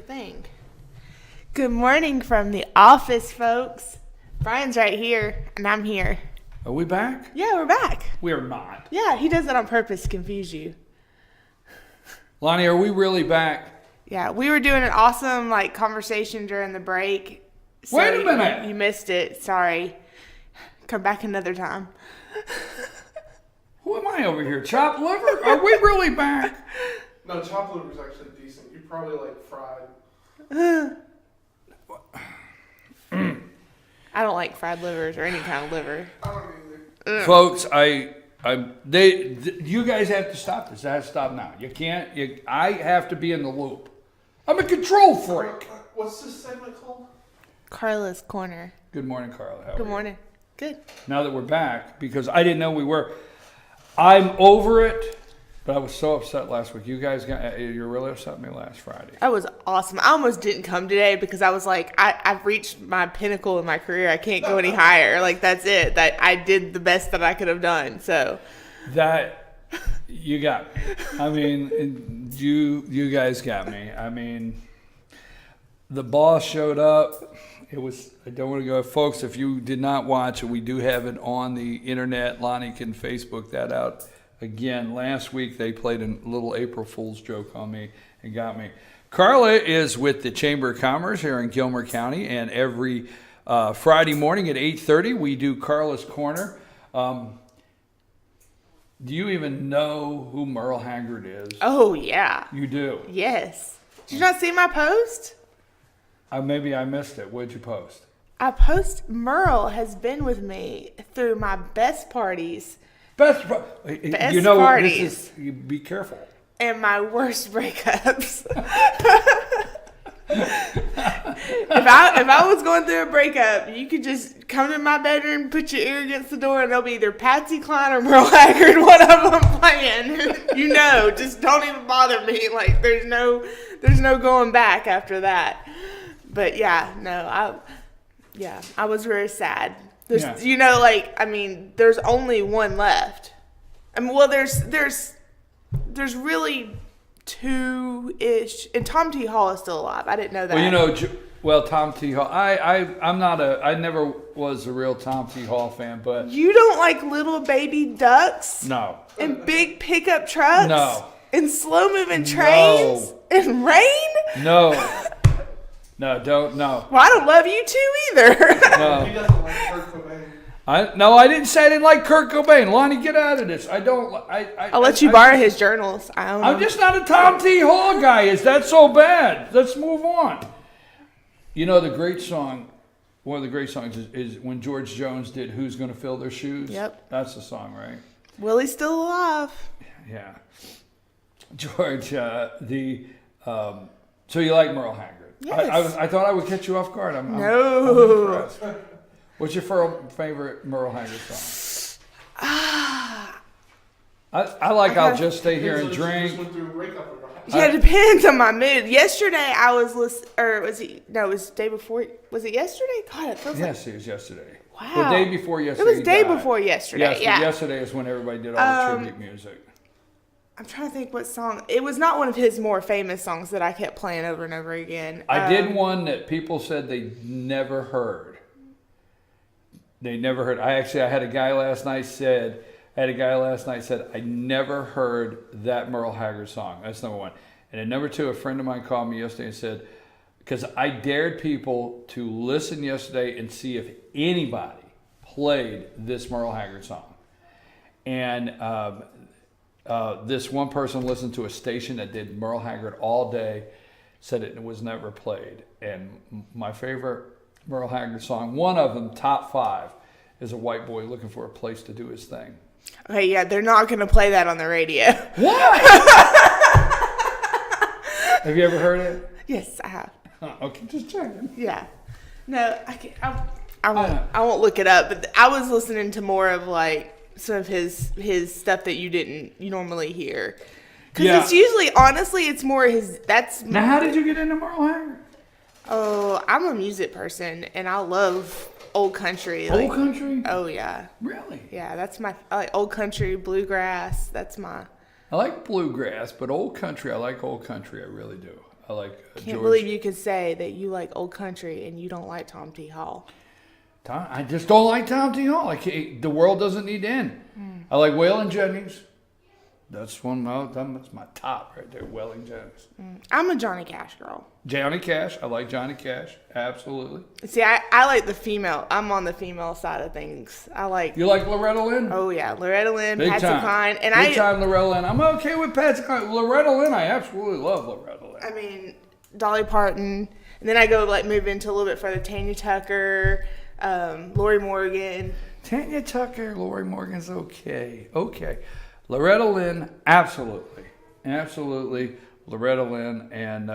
Thing. Good morning from the office, folks. Brian's right here, and I'm here. Are we back? Yeah, we're back. We're not. Yeah, he does it on purpose to confuse you. Lonnie, are we really back? Yeah, we were doing an awesome conversation during the break. So Wait a minute. You missed it. Sorry. Come back another time. Who am I over here? Chopped liver? Are we really back? No, chopped liver is actually decent. You probably like fried. I don't like fried livers or any kind of liver. I don't either. Folks, you guys have to stop this. I have to stop now. You can't. I have to be in the loop. I'm a control freak. What's this segment called? Karla's Korner. Good morning, Karla. How are Good you? morning. Good. Now that we're back, because I didn't know we were. I'm over it, but I was so upset last week. You guys you really upset me last Friday. That was awesome. I almost didn't come today because I was like, I've reached my pinnacle in my career. I can't go any higher. That's it. That I did the best that I could have done. So that you got me. I mean, you guys got me. I mean, the boss showed up. I don't want to go, folks. If you did not watch it, we do have it on the internet. Lonnie can Facebook that out. Again, last week they played a little April Fool's joke on me and got me. Karla is with the Chamber of Commerce here in Gilmer County, and every Friday morning at 8:30 we do Karla's Korner. Do you even know who Merle Haggard is? Oh, yeah. You do? Yes. Did you not see my post? Maybe I missed it. What'd you post? Merle has been with me through my best parties. Best parties. Be careful. And my worst breakups. If I was going through a breakup, you could just come to my bedroom, put your ear against the door, and there'll be either Patsy Cline or Merle Haggard, one of them playing. Just don't even bother me. There's no going back after that. But yeah, no, I was very sad. There's, there's only one left. There's really two-ish, and Tom T. Hall is still alive. I didn't know that. Well, Tom T. Hall. I never was a real Tom T. Hall fan, but you don't like little baby ducks? No. And big pickup trucks? No. And slow-moving trains? No. And rain? No. No, don't, no. Well, I don't love you too either. No. He doesn't like Kurt Cobain. I didn't say I didn't like Kurt Cobain. Lonnie, get out of this. I'll let you borrow his journals. I'm just not a Tom T. Hall guy. Is that so bad? Let's move on. The great song, one of the great songs is when George Jones did Who's Gonna Fill Their Shoes? Yep. That's the song, right? Willie's still alive. Yeah. George, so you like Merle Haggard? Yes. I thought I would catch you off guard. I'm impressed. What's your favorite Merle Haggard song? I'll just stay here and drink. Yeah, it depends on my mood. Yesterday I was listening, or was it? No, it was the day before. Was it yesterday? God, it feels Yes, it was yesterday. Wow. The day before yesterday. It was day before yesterday. Yes, yeah. Yesterday is when everybody did all the tribute music. I'm trying to think what song. It was not one of his more famous songs that I kept playing over and over again. I did one that people said they never heard. They never heard. I had a guy last night said, I never heard that Merle Haggard song. That's number one. And then number two, a friend of mine called me yesterday and said, because I dared people to listen yesterday and see if anybody played this Merle Haggard song. And this one person listened to a station that did Merle Haggard all day, said it was never played. And my favorite Merle Haggard song, one of them, top 5, is A White Boy Looking for a Place to Do His Thing. Okay, yeah, they're not going to play that on the radio. Why? Have you ever heard it? Yes, I have. Okay, just checking. Yeah. No, I won't look it up, but I was listening to more of some of his stuff that you normally hear. Because it's usually, honestly, it's more Now, how did you get into Merle Haggard? Oh, I'm a music person, and I love old country. Old country? Oh, yeah. Really? Yeah, I like old country, bluegrass. I like bluegrass, but old country, I like old country. I really do. I like Can't George. believe you could say that you like old country and you don't like Tom T. Hall. I just don't like Tom T. Hall. The world doesn't need to end. I like Waylon Jennings. That's that's my top right there, Waylon Jennings. I'm a Johnny Cash girl. Johnny Cash. I like Johnny Cash. Absolutely. See, I like the female. I'm on the female side of things. I like. You like Loretta Lynn? Oh yeah, Loretta Lynn, Big Patsy time. Cline, and Big time Loretta Lynn. I'm okay with Patsy Cline. Loretta Lynn, I absolutely love Loretta Lynn. I mean, Dolly Parton, and then I go move into a little bit further. Tanya Tucker, Lori Morgan. Tanya Tucker, Lori Morgan's okay. Okay. Loretta Lynn, absolutely. Absolutely. Loretta Lynn and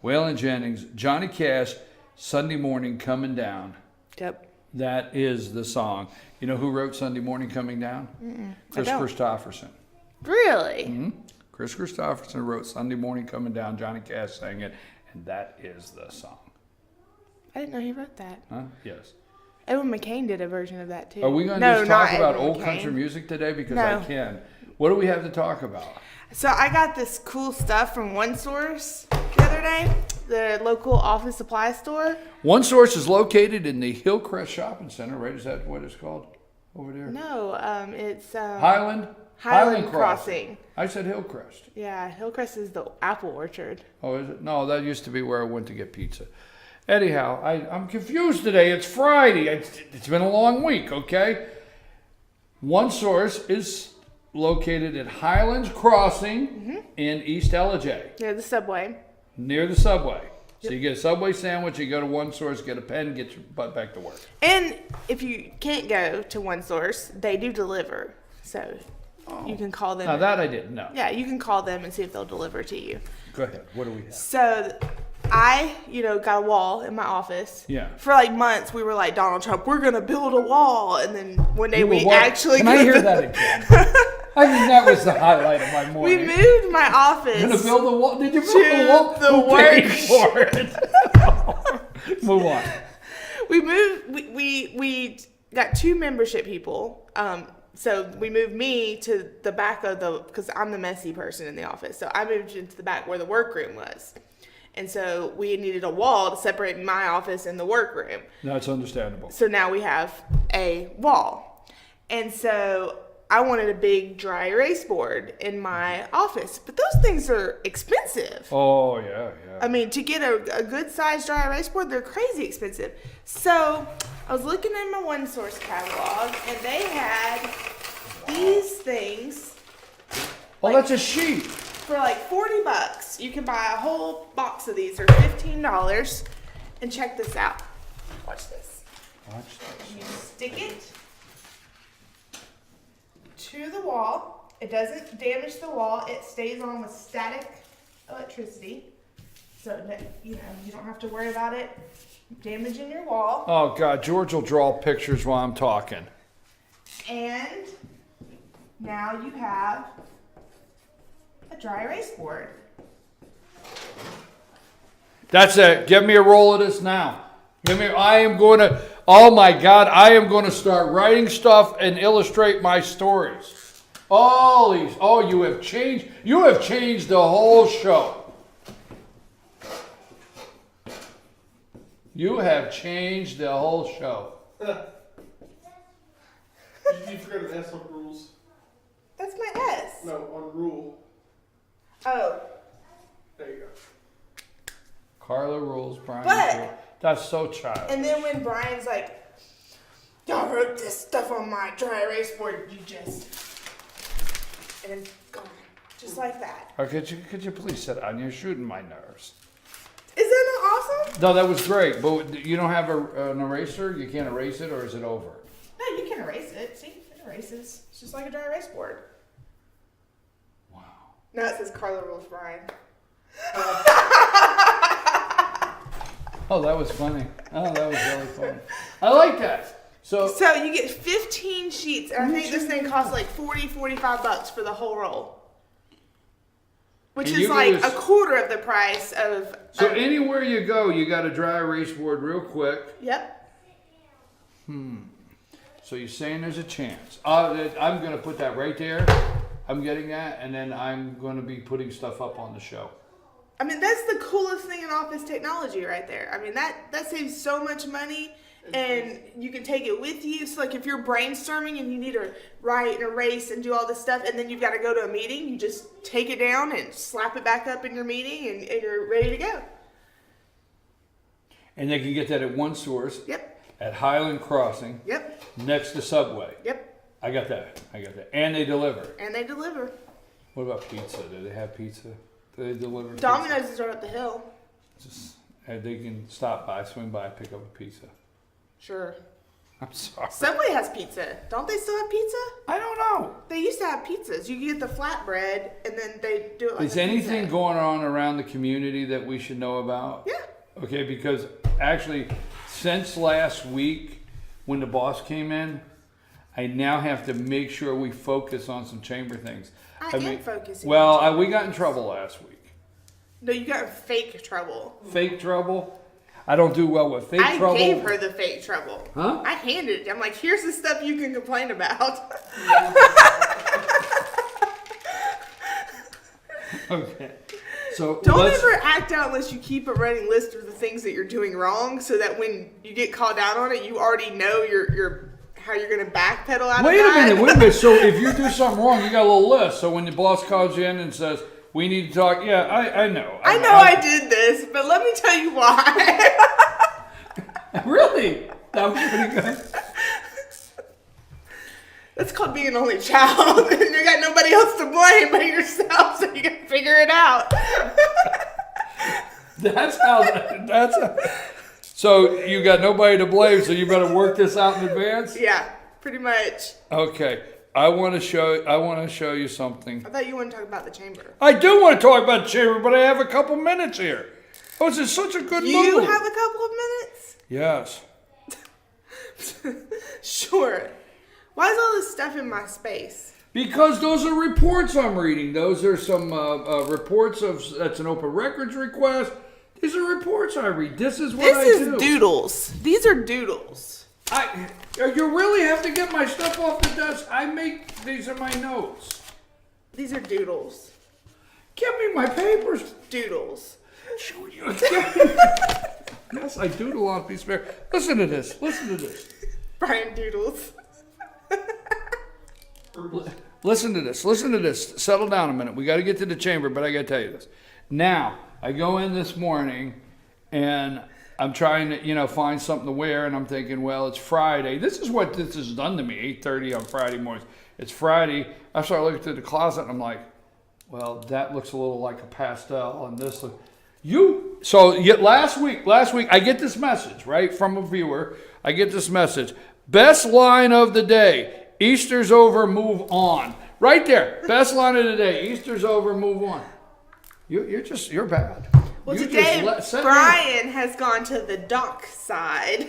Waylon Jennings, Johnny Cash, Sunday Morning Coming Down. Yep. That is the song. You know who wrote Sunday Morning Coming Down? Chris Christopherson. Really? Mm-hmm. Chris Christopherson wrote Sunday Morning Coming Down. Johnny Cash sang it, and that is the song. I didn't know he wrote that. Huh? Yes. Edwin McCain did a version of that too. Are we going to just talk about Edwin old McCain. country music today? Because No. I can. What do we have to talk about? So I got this cool stuff from One Source the other day, the local office supply store. One Source is located in the Hillcrest Shopping Center, right? Is that what it's called over there? No, it's Highland Crossing. I said Hillcrest. Yeah, Hillcrest is the apple orchard. Oh, is it? No, that used to be where I went to get pizza. Anyhow, I'm confused today. It's Friday. It's been a long week, okay? One Source is located at Highlands Crossing in East LJ, Near the subway. near the subway. So you get a Subway sandwich, you go to One Source, get a pen, get your butt back to work. And if you can't go to One Source, they do deliver. So you can call them. Now that I didn't know. Yeah, you can call them and see if they'll deliver to you. Go ahead. What do we have? So I, got a wall in my office. Yeah. For like months, we were like Donald Trump, we're gonna build a wall, and then one day You were we what? actually. Can I hear that again? I think that was the highlight of my We morning. moved my office. Gonna build a wall? Did you build to a wall? the Who paid work. for it? Move on. We moved. We got 2 membership people. So we moved me to the back of because I'm the messy person in the office. So I moved into the back where the workroom was. And so we needed a wall to separate my office and the workroom. That's understandable. So now we have a wall. And so I wanted a big dry erase board in my office. But those things are expensive. Oh, yeah. I mean, to get a good sized dry erase board, they're crazy expensive. So I was looking in my One Source catalog, and they had these things Oh, that's a sheet. for like $40. You can buy a whole box of these. They're $15. And check this out. Watch this. Watch this. You stick it to the wall. It doesn't damage the wall. It stays on with static electricity. So that, you don't have to worry about it damaging your wall. Oh, God. George will draw pictures while I'm talking. And now you have a dry erase board. That's it. Give me a roll of this now. I am going to, oh my God, I am going to start writing stuff and illustrate my stories. You have changed the whole show. You have changed the whole show. You forgot an S on rules. That's my S. No, on rule. Oh. There you go. Karla rules, Brian. But- That's so childish. And then when Brian's like, y'all wrote this stuff on my dry erase board, and then gone. Just like that. Or could you please sit down? You're shooting my nerves. Is that not awesome? No, that was great, but you don't have an eraser? You can't erase it, or is it over? No, you can erase it. See, it erases. It's just like a dry erase board. Wow. No, it says Karla rules Brian. Oh, that was funny. Oh, that was really funny. I like that. So you get 15 sheets, and I think this thing costs like $45 for the whole roll. Which And is you like guys- a quarter of the price of... anywhere you go, you got a dry erase board real quick. Yep. So you're saying there's a chance. I'm going to put that right there. I'm getting that, and then I'm going to be putting stuff up on the show. I mean, that's the coolest thing in office technology right there. I mean, that saves so much money, and you can take it with you. So, like, if you're brainstorming and you need to write and erase and do all this stuff, and then you've got to go to a meeting, you just take it down and slap it back up in your meeting, and you're ready to go. And they can get that at one source. Yep. At Highland Crossing. Yep. Next to Subway. Yep. I got that. And they deliver. What about pizza? Do they have pizza? Do they deliver pizza? Domino's is right up the hill. Just, they can stop by, swing by, pick up a pizza. Sure. I'm sorry. Subway has pizza. Don't they still have pizza? I don't know. They used to have pizzas. You get the flatbread, and then they do it like Is anything going on around the community that we should know about? Yeah. Okay, because actually, since last week, when the boss came in, I now have to make sure we focus on some chamber things. I am focusing. Well, we got in trouble last week. No, you got in fake trouble. Fake trouble? I don't do well with fake trouble. I gave her the fake trouble. Huh? I handed it. I'm like, here's the stuff you can complain about. Okay. So don't ever act out unless you keep a running list of the things that you're doing wrong, so that when you get called out on it, you already know your how you're going to backpedal out of that. Wait a minute. So if you do something wrong, you got a little list. So when the boss calls you in and says, we need to talk, yeah, I know. I know I did this, but let me tell you why. Really? That was pretty good. That's called being an only child. And you got nobody else to blame but yourself, so you got to figure it out. So you got nobody to blame, so you better work this out in advance? Yeah, pretty much. Okay. I want to show you something. I thought you wanted to talk about the chamber. I do want to talk about the chamber, but I have a couple minutes here. Oh, this is such a good mood. You have a couple of minutes? Yes. Sure. Why is all this stuff in my space? Because those are reports I'm reading. Those are some reports that's an open records request. These are reports I read. This is what I do. This is doodles. These are doodles. You really have to get my stuff off the desk. These are my notes. These are doodles. Give me my papers. Doodles. Yes, I doodle on a piece of paper. Listen to this. Brian doodles. Listen to this. Settle down a minute. We got to get to the chamber, but I got to tell you this. Now, I go in this morning, and I'm trying to, find something to wear, and I'm thinking, well, it's Friday. This is what this has done to me, 8:30 on Friday mornings. It's Friday. I start looking through the closet, and I'm like, well, that looks a little like a pastel, and this looks... last week, I get this message, right, from a viewer. I get this message. Best line of the day. Easter's over, move on. Right there. Best line of the day. Easter's over, move on. You're bad. Well, today, Brian has gone to the dock side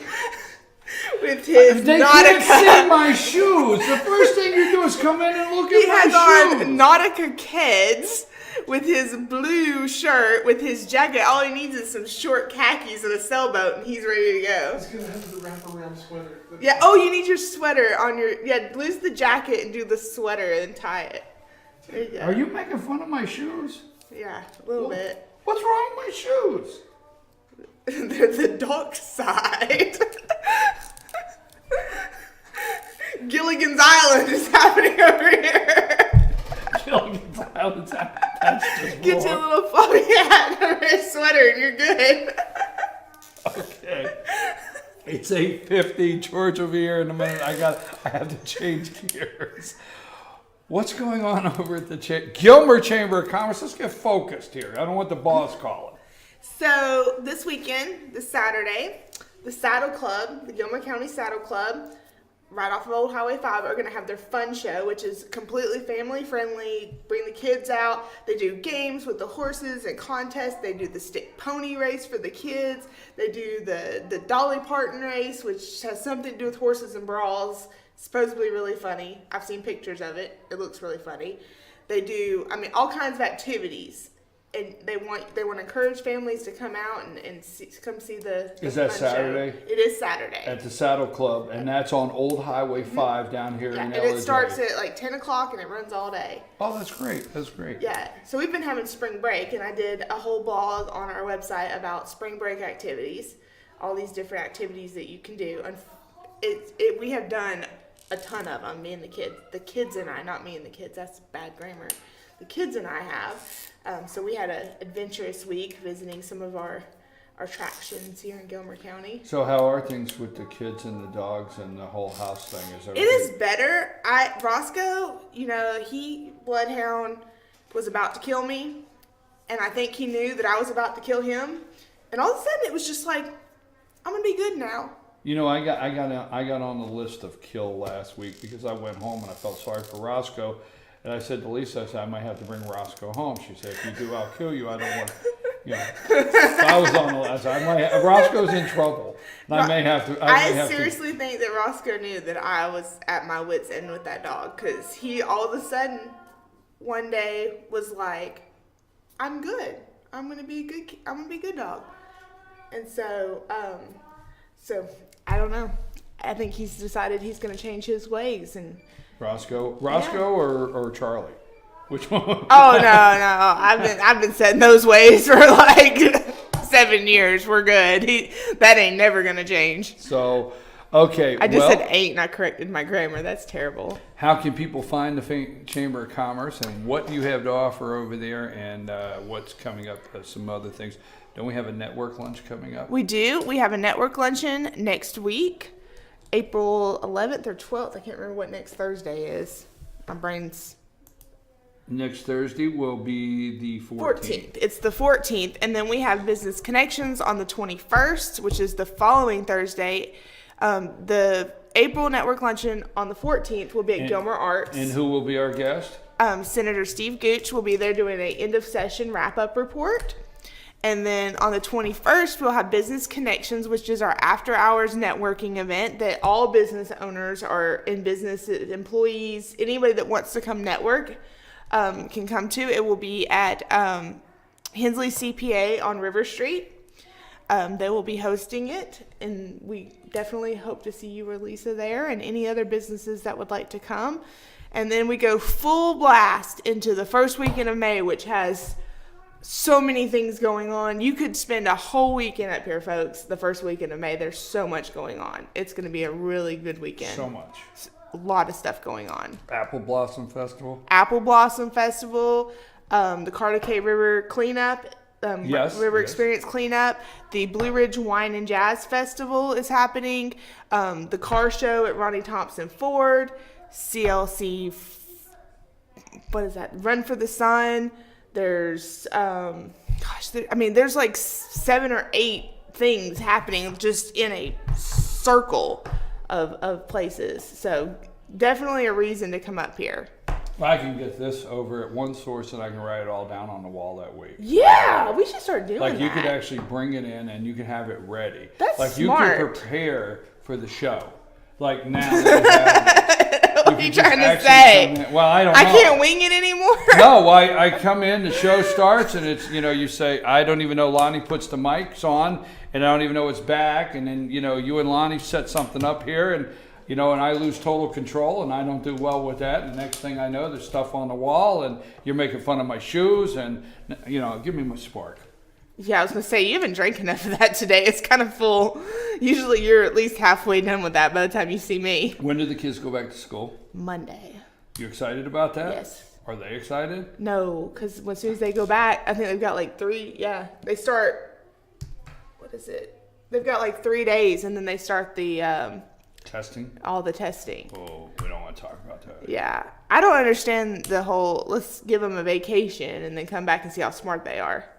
with his They Nautica. Can't see my shoes. The first thing you do is come in and look at my shoes. He has on Nautica Keds with his blue shirt, with his jacket. All he needs is some short khakis and a sailboat, and he's ready to go. He's going to have the wraparound sweater. Yeah, you need your sweater on your... Yeah, lose the jacket and do the sweater and tie it. There you go. Are you making fun of my shoes? Yeah, a little bit. What's wrong with my shoes? They're the dock side. Gilligan's Island is happening over here. Gilligan's Island. That's just Get your little floppy hat over your sweater and you're good. Okay. It's 8:50. George will be here in a minute. I have to change gears. What's going on over at the Gilmer Chamber of Commerce? Let's get focused here. I don't want the boss calling. So this weekend, this Saturday, the Saddle Club, the Gilmer County Saddle Club, right off of Old Highway 5, are going to have their fun show, which is completely family friendly. Bring the kids out. They do games with the horses and contests. They do the stick pony race for the kids. They do the Dolly Parton race, which has something to do with horses and brawls. Supposedly really funny. I've seen pictures of it. It looks really funny. They do, all kinds of activities. and they want to encourage families to come out and come see the Is that fun Saturday? show. It is Saturday. At the Saddle Club, and that's on Old Highway 5 down here in and LJ. it starts at like 10 o'clock and it runs all day. Oh, that's great. That's great. Yeah. So we've been having spring break, and I did a whole blog on our website about spring break activities, all these different activities that you can do. And we have done a ton of them, me and the kids and I, not me and the kids, that's bad grammar. The kids and I have. So we had an adventurous week visiting some of our attractions here in Gilmer County. So how are things with the kids and the dogs and the whole house thing? It is better. Roscoe, he bloodhound was about to kill me, and I think he knew that I was about to kill him. And all of a sudden, it was just like, I'm gonna be good now. I got on the list of kill last week because I went home and I felt sorry for Roscoe. And I said to Lisa, I said, I might have to bring Roscoe home. She said, if you do, I'll kill you. I don't want So I was on the list. Roscoe's in trouble. And I may have to. I seriously think that Roscoe knew that I was at my wit's end with that dog, because he all of a sudden one day was like, I'm good. I'm gonna be a good dog. And so I don't know. I think he's decided he's gonna change his ways. And Roscoe or Charlie? Which one? Oh no! I've been setting those ways for like 7 years. We're good. That ain't never gonna change. So, okay. I just said ain't, and I corrected my grammar. That's terrible. How can people find the Chamber of Commerce, and what do you have to offer over there, and what's coming up? Some other things. Don't we have a network lunch coming up? We do. We have a network luncheon next week. April 11th or 12th. I can't remember what next Thursday is. My brain's... Next Thursday will be the 14th. It's the 14th. And then we have Business Connections on the 21st, which is the following Thursday. The April Network Luncheon on the 14th will be at Gilmer Arts. And who will be our guest? Senator Steve Gooch will be there doing an end-of-session wrap-up report. And then on the 21st, we'll have Business Connections, which is our after-hours networking event that all business owners or in business employees, anybody that wants to come network can come to. It will be at Hensley CPA on River Street. They will be hosting it, and we definitely hope to see you or Lisa there and any other businesses that would like to come. And then we go full blast into the first weekend of May, which has so many things going on. You could spend a whole weekend up here, folks, the first weekend of May. There's so much going on. It's going to be a really good weekend. So much. A lot of stuff going on. Apple Blossom Festival. The Carter River Cleanup. River Experience Cleanup. The Blue Ridge Wine and Jazz Festival is happening. The car show at Ronnie Thompson Ford. CLC, what is that? Run for the Sun. There's, there's like 7 or 8 things happening just in a circle of places. So definitely a reason to come up here. I can get this over at one source and I can write it all down on the wall that week. Yeah, we should start doing that. Like you could actually bring it in and you can have it ready. That's like smart. You could prepare for the show. Like now that what are you trying to say? Well, I don't know. I can't wing it anymore. No, I come in, the show starts, and it's, you say, I don't even know, Lonnie puts the mics on, and I don't even know it's back, and then, you and Lonnie set something up here, and, and I lose total control, and I don't do well with that, and the next thing I know, there's stuff on the wall, and you're making fun of my shoes, and, give me my spark. Yeah, I was going to say, you haven't drank enough of that today. It's kind of full. Usually you're at least halfway done with that by the time you see me. When do the kids go back to school? Monday. You excited about that? Yes. Are they excited? No, because as soon as they go back, I think they've got like 3, they start, what is it? They've got like 3 days, and then they start the... testing? All the testing. Oh, we don't want to talk about that. Yeah. I don't understand the whole, let's give them a vacation and then come back and see how smart they are.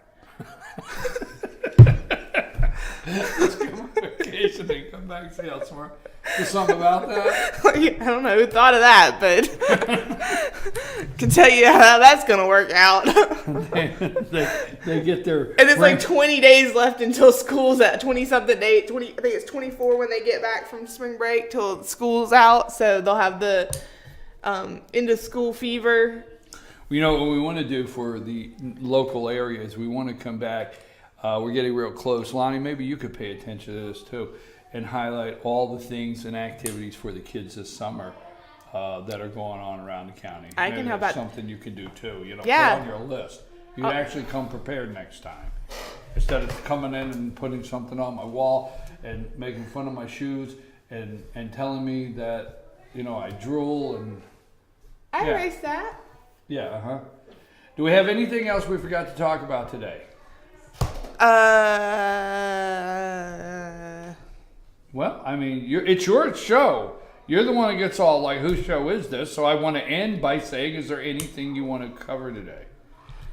Let's go on vacation and come back and see how smart. There's something about that? I don't know who thought of that, but can tell you how that's going to work out. they get their... And it's like 20 days left until school's at 20-something day. I think it's 24 when they get back from spring break till school's out. So they'll have the end of school fever. You know what we want to do for the local areas? We want to come back. We're getting real close. Lonnie, maybe you could pay attention to this too, and highlight all the things and activities for the kids this summer that are going on around the county. I can help out. Something you can do too. You know, Yeah. put on your list. You can actually come prepared next time, instead of coming in and putting something on my wall and making fun of my shoes and telling me that I drool and. I Yeah. erased that. Yeah, Do we have anything else we forgot to talk about today? Well, I mean, it's your show. You're the one that gets all like, whose show is this? So I want to end by saying, is there anything you want to cover today?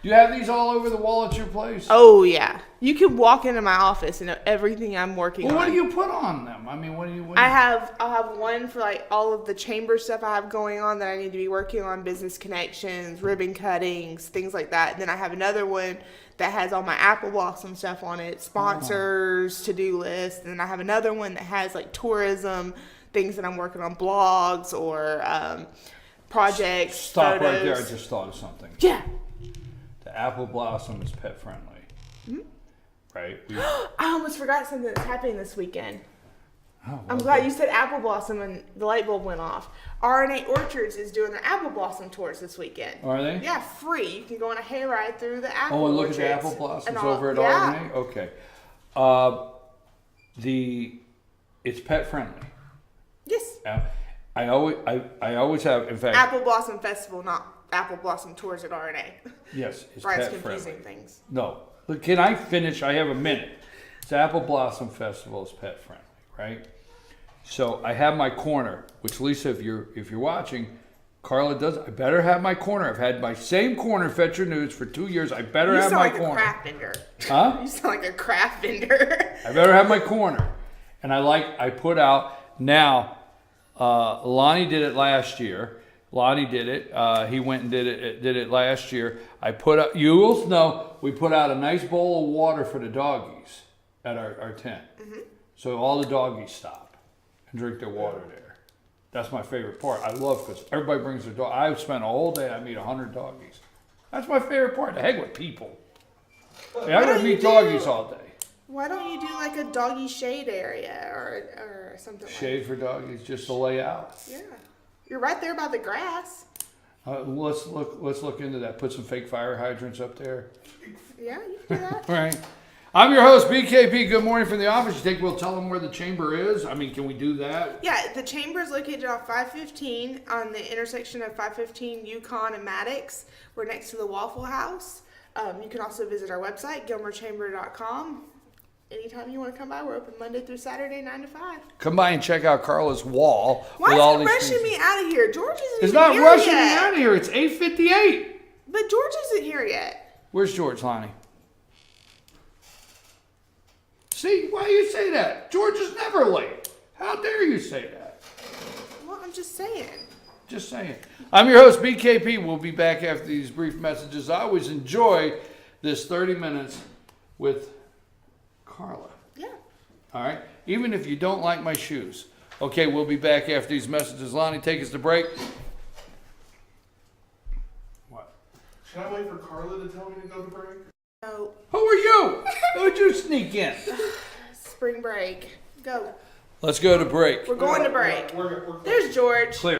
Do you have these all over the wall at your place? Oh yeah, you can walk into my office and know everything I'm working on. What do you put on them? I mean, what do you? I'll have one for like all of the chamber stuff I have going on that I need to be working on, business connections, ribbon cuttings, things like that. And then I have another one that has all my apple blossom stuff on it, sponsors, to-do list. And then I have another one that has like tourism, things that I'm working on, blogs or projects. Stop photos. right there. I just thought of something. Yeah. The apple blossom is pet friendly. Mm-hmm. Right? I almost forgot something that's happening this weekend. Oh, I'm glad you said apple blossom and the light bulb went off. RNA Orchards is doing their apple blossom tours this weekend. Are they? Yeah, free. You can go on a hayride through the apple Oh, and look orchards. at the apple blossoms And all- over at yeah. RNA? Okay. It's pet friendly. Yes. I always have, in fact. Apple Blossom Festival, not Apple Blossom Tours at RNA. Yes, it's Brian's pet confusing friendly. things. No. Look, can I finish? I have a minute. It's Apple Blossom Festival is pet friendly, right? So I have my corner, which Lisa, if you're watching, Karla does. I better have my corner. I've had my same corner, Fetch Your News, for 2 years. I better have my corner. You sound like a craft vendor. Huh? You sound like a craft vendor. I better have my corner. And I put out now. Lonnie did it last year. Lonnie did it. He went and did it last year. I put up. You will know we put out a nice bowl of water for the doggies at our tent. Mm-hmm. So all the doggies stop and drink their water there. That's my favorite part. I love because everybody brings their dog. I spent a whole day. I meet 100 doggies. That's my favorite part. The heck with people. I gotta meet doggies all day. Why don't you do like a doggy shade area or something Shade for doggies, just to lay out. Yeah. You're right there by the grass. Let's look into that. Put some fake fire hydrants up there. Yeah, you can do that. All right. I'm your host, BKP. Good morning from the office. You think we'll tell them where the chamber is? I mean, can we do that? Yeah, the chamber is located off 515 on the intersection of 515 Yukon and Maddox. We're next to the Waffle House. You can also visit our website, gilmerchamber.com. Anytime you want to come by, we're open Monday through Saturday, 9 to 5. Come by and check out Karla's wall. Why with is all he these rushing things. me out of here? George isn't It's even not here rushing yet. me out of here. It's 8:58. But George isn't here yet. Where's George, Lonnie? See, why you say that? George is never late. How dare you say that? Well, I'm just saying. Just saying. I'm your host, BKP. We'll be back after these brief messages. I always enjoy this 30 minutes with Karla. Yeah. All right? Even if you don't like my shoes. Okay, we'll be back after these messages. Lonnie, take us to break. What? Should I wait for Karla to tell me to go to break? So, Who are you? Who'd you sneak in? spring break. Go. Let's go to break. We're going to break. We're There's George. Clear.